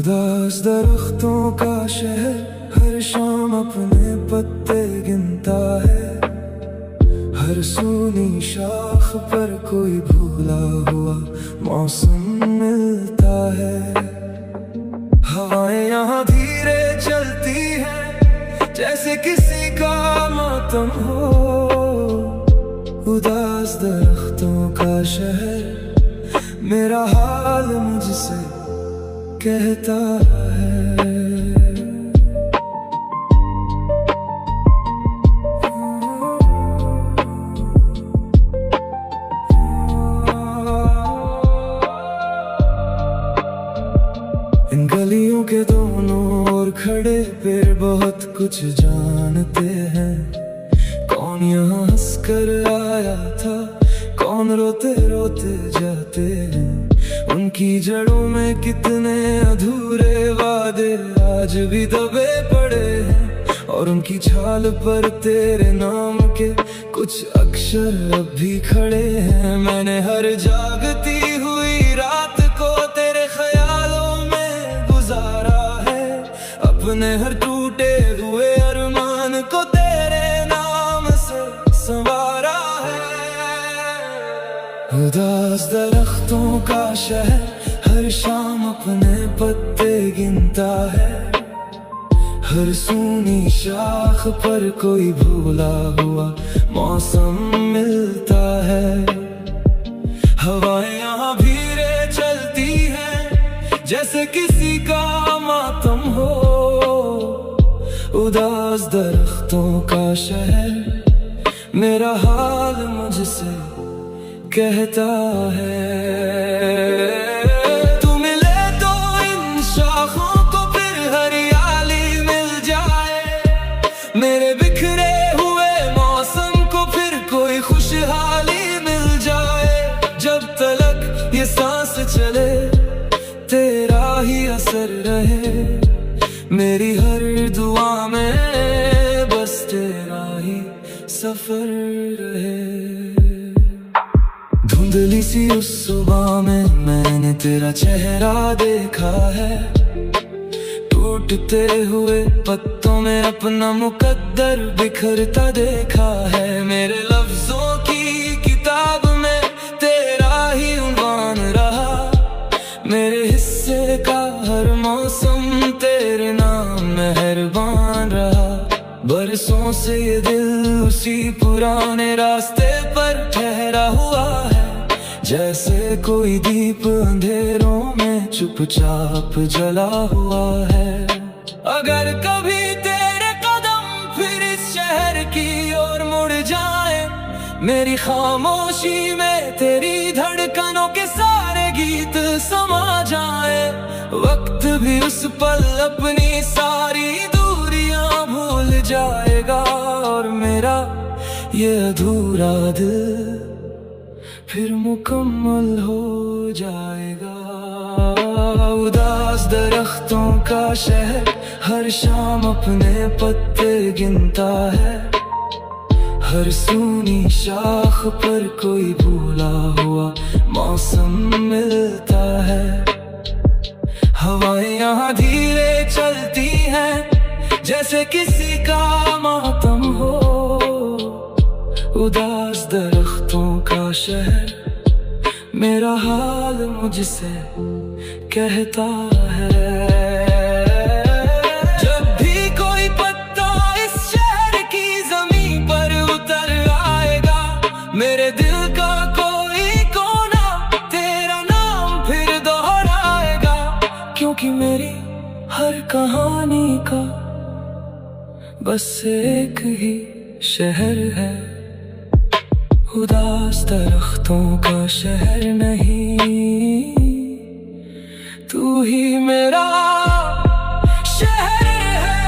उदास दरख्तों का शहर हर शाम अपने पत्ते गिनता है। हर सूनी शाख पर कोई भूला हुआ मौसम मिलता है। हवाएं यहाँ धीरे चलती हैं जैसे किसी का मातम हो। उदास दरख्तों का शहर मेरा हाल मुझसे कहता है। इन गलियों के दोनों ओर खड़े पेड़ बहुत कुछ जानते हैं। कौन यहाँ हंसकर आया था, कौन रोते रोते जाते हैं। उनकी जड़ों में कितने अधूरे वादे आज भी दबे पड़े हैं। और उनकी छाल पर तेरे नाम के कुछ अक्षर अब भी खड़े हैं। मैंने हर जागती हुई रात को तेरे ख्यालों में गुजारा है। अपने हर टूटे हुए अरमान को तेरे नाम से संवारा है। उदास दरख्तों का शहर हर शाम अपने पत्ते गिनता है। हर सूनी शाख पर कोई भूला हुआ मौसम मिलता है। हवाएं यहाँ धीरे चलती हैं जैसे किसी का मातम हो। उदास दरख्तों का शहर मेरा हाल मुझसे कहता है। तू मिले तो इन शाखों को फिर हरियाली मिल जाए। मेरे बिखरे हुए मौसम को फिर कोई खुशहाली मिल जाए। जब तलक ये सांस चले तेरा ही असर रहे। मेरी हर दुआ में बस तेरा ही सफर रहे। धुंधली सी उस सुबह में मैंने तेरा चेहरा देखा है। टूटते हुए पत्तों में अपना मुकद्दर बिखरता देखा है। मेरे लफ्जों की किताब में तेरा ही उन्वान रहा। मेरे हिस्से का हर मौसम तेरे नाम मेहरबान रहा। बरसों से ये दिल उसी पुराने रास्ते पर ठहरा हुआ है। जैसे कोई दीप अंधेरों में चुपचाप जला हुआ है। अगर कभी तेरे कदम फिर इस शहर की ओर मुड़ जाए, मेरी खामोशी में तेरी धड़कनों के सारे गीत समा जाए। वक्त भी उस पल अपनी सारी दूरियां भूल जाएगा। और मेरा ये अधूरा दिल फिर मुकम्मल हो जाएगा। उदास दरख्तों का शहर हर शाम अपने पत्ते गिनता है। हर सूनी शाख पर कोई भूला हुआ मौसम मिलता है। हवाएं यहाँ धीरे चलती हैं जैसे किसी का मातम हो। उदास दरख्तों का शहर मेरा हाल मुझसे कहता है। जब भी कोई पत्ता इस शहर की जमीन पर उतर आएगा, मेरे दिल का कोई कोना तेरा नाम फिर दोहराएगा। क्योंकि मेरी हर कहानी का बस एक ही शहर है। उदास दरख्तों का शहर नहीं, तू ही मेरा शहर है।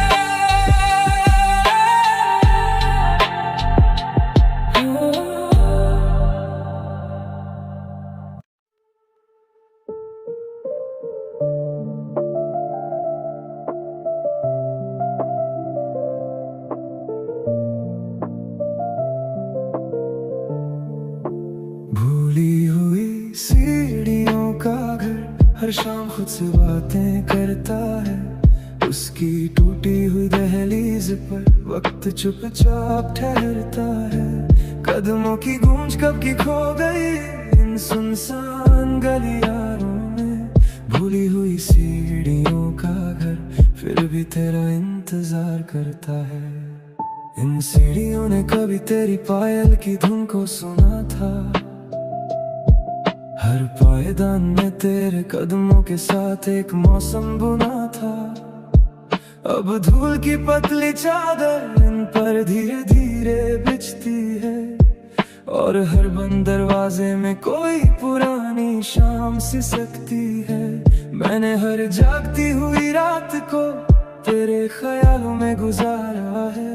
भूली हुई सीढ़ियों का घर हर शाम खुद से बातें करता है। उसकी टूटी हुई दहलीज पर वक्त चुपचाप ठहरता है। कदमों की गूंज कब की खो गई इन सुनसान गलियारों में। भूली हुई सीढ़ियों का घर फिर भी तेरा इंतजार करता है। इन सीढ़ियों ने कभी तेरी पायल की धुन को सुना था। हर पायदान में तेरे कदमों के साथ एक मौसम बुना था। अब धूल की पतली चादर इन पर धीरे धीरे बिछती है। और हर बंद दरवाजे में कोई पुरानी शाम सिसकती है। मैंने हर जागती हुई रात को तेरे ख्यालों में गुजारा है।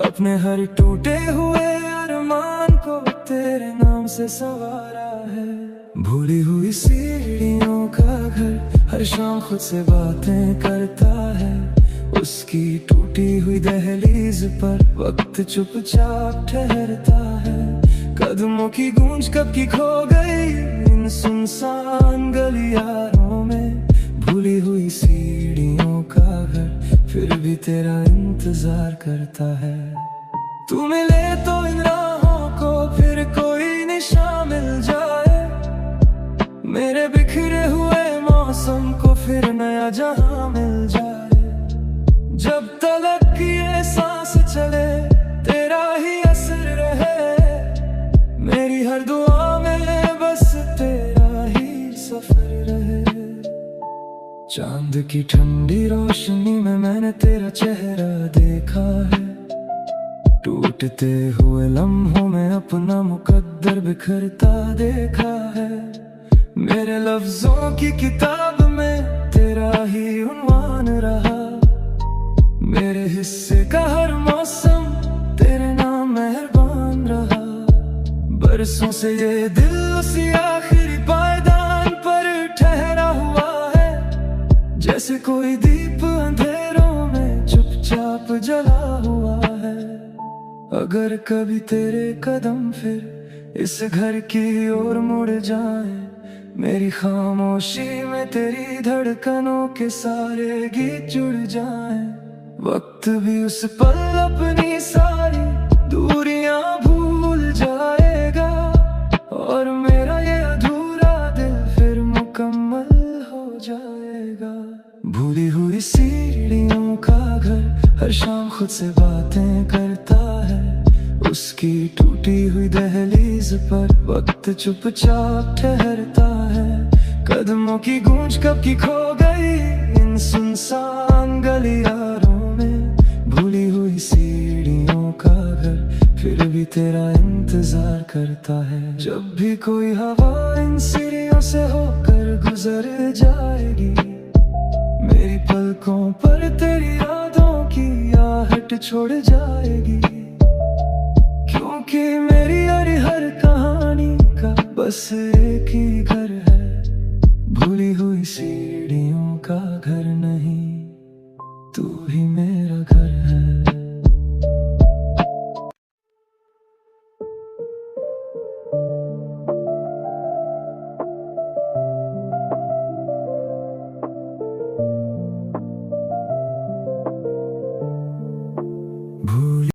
अपने हर टूटे हुए अरमान को तेरे नाम से संवारा है। भूली हुई सीढ़ियों का घर हर शाम खुद से बातें करता है। उसकी टूटी हुई दहलीज पर वक्त चुपचाप ठहरता है। कदमों की गूंज कब की खो गई इन सुनसान गलियारों में। भूली हुई सीढ़ियों का घर फिर भी तेरा इंतजार करता है। तू मिले तो इन राहों को फिर कोई निशान मिल जाए। मेरे बिखरे हुए मौसम को फिर नया जहां मिल जाए। जब तलक ये सांस चले तेरा ही असर रहे। मेरी हर दुआ में बस तेरा ही सफर रहे। चांद की ठंडी रोशनी में मैंने तेरा चेहरा देखा है। टूटते हुए लम्हों में अपना मुकद्दर बिखरता देखा है। मेरे लफ्जों की किताब में तेरा ही उन्वान रहा। मेरे हिस्से का हर मौसम तेरे नाम मेहरबान रहा। बरसों से ये दिल उसी आखिरी पायदान पर ठहरा हुआ है। जैसे कोई दीप अंधेरों में चुपचाप जला हुआ है। अगर कभी तेरे कदम फिर इस घर की ओर मुड़ जाए। मेरी खामोशी में तेरी धड़कनों के सारे गीत जुड़ जाएं। वक्त भी उस पल अपनी सारी दूरियां भूल जाएगा। और मेरा ये अधूरा दिल फिर मुकम्मल हो जाएगा। भूली हुई सीढ़ियों का घर हर शाम खुद से बातें करता है। उसकी टूटी हुई दहलीज पर वक्त चुपचाप ठहरता है। कदमों की गूंज कब की खो गई इन सुनसान गलियारों में। भूली हुई सीढ़ियों का घर फिर भी तेरा इंतजार करता है। जब भी कोई हवा इन सीढ़ियों से होकर गुजर जाएगी। मेरी पलकों पर तेरी यादों की आहट छोड़ जाएगी। क्योंकि मेरी हर कहानी का बस एक ही घर है। भूली हुई सीढ़ियों का घर नहीं, तू ही मेरा